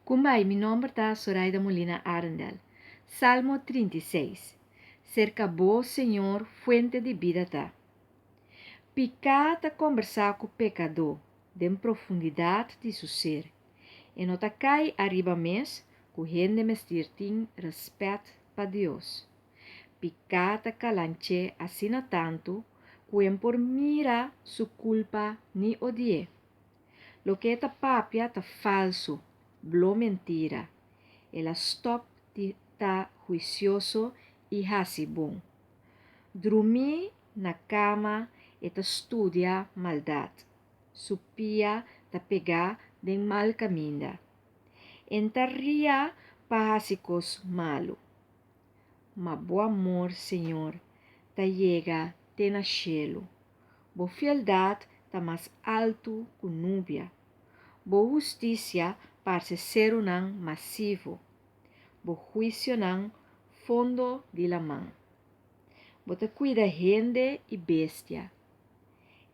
Kumbai, mi nome é Zoraida Molina Arendel. Salmo 36. Cerca bo, Senhor, fuente de vida tá. Picata conversar com o pecador, de profundidade de seu ser. E nota cai arriba mes, correndo mestirtim respeito para Deus. Picata calanche assina tanto, quem por mira su culpa ni odie. Lo que ta papia ta falso, blo mentira. Ela stop de ta juicioso e bom. Dormir na cama e ta studia maldade. Supia ta pegar de mal caminho. Entarria pásicos malo. Ma bo amor, Senhor, ta llega te na cielo. Bo fieldade ta mais alto que núbia. Bo justiça parece ser um massivo. Bo juicio nan fondo de la mão. Bo te cuida gente e bestia.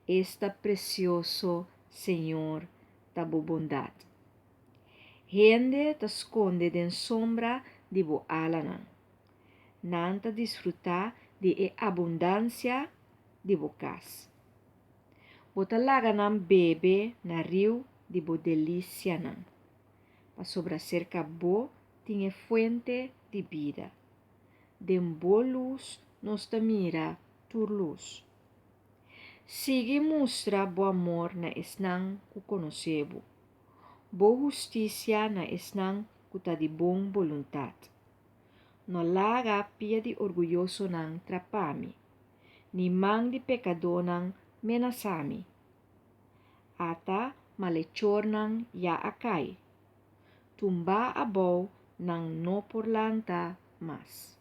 Esta precioso Senhor ta bo bondade. Gente te esconde den sombra de bo ala nan. Nanta disfrutar de abundância de bo casa. Bota laga nan bebe na rio de bo delícia nan. Pa sobra cerca bo tinha fuente de vida. Den bo luz nos te mira tur luz. Sigue mostra bo amor na esnang ku conocebo. Bo justicia na esnang ku ta de bom voluntad. No laga pia de orgulhoso nang trapami, ni mang de pecador nang menasami. Ata malechor nang ya akai. Tumba abou nang no por lanta mas.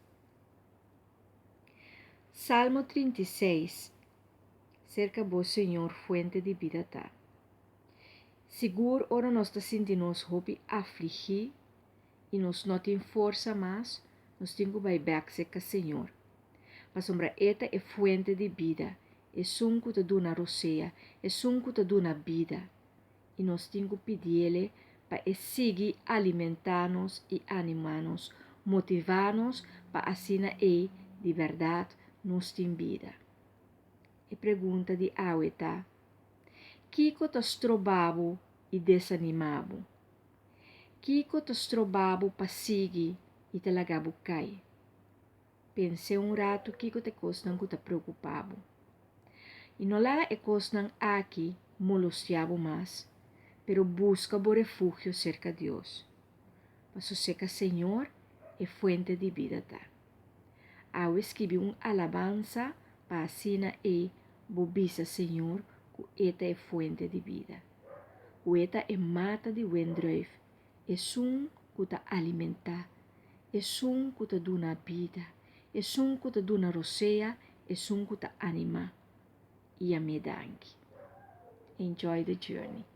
Salmo 36. Cerca bo Senhor fuente de vida tá. Seguro ora nós te sentimos hopi afligir e nos não tem força mais, nós temos que back seca Senhor. Mas sombra eta é fuente de vida, é sunco te dona roceia, é sunco te dona vida. E nós temos que pedir-lhe para seguir alimentar-nos e animar-nos, motivar-nos para assim de verdade nos tem vida. E pergunta de Aueta: Kiko te strobabo e desanimabo? Kiko te strobabo para seguir e te lagabo cai? Pensei rato Kiko te cosnan que te preocupabo. E não lá é cosnan aqui molestiabo mais, pero busca bo refúgio cerca de Deus. Passo seca Senhor é fuente de vida tá. Ao escrevi alabanza para assina bobisa Senhor, que eta é fuente de vida. O eta é mata de wendruif, é que te alimenta, é que te dona vida, é que te dona roceia, é que te anima. E a me dangue. Enjoy the journey.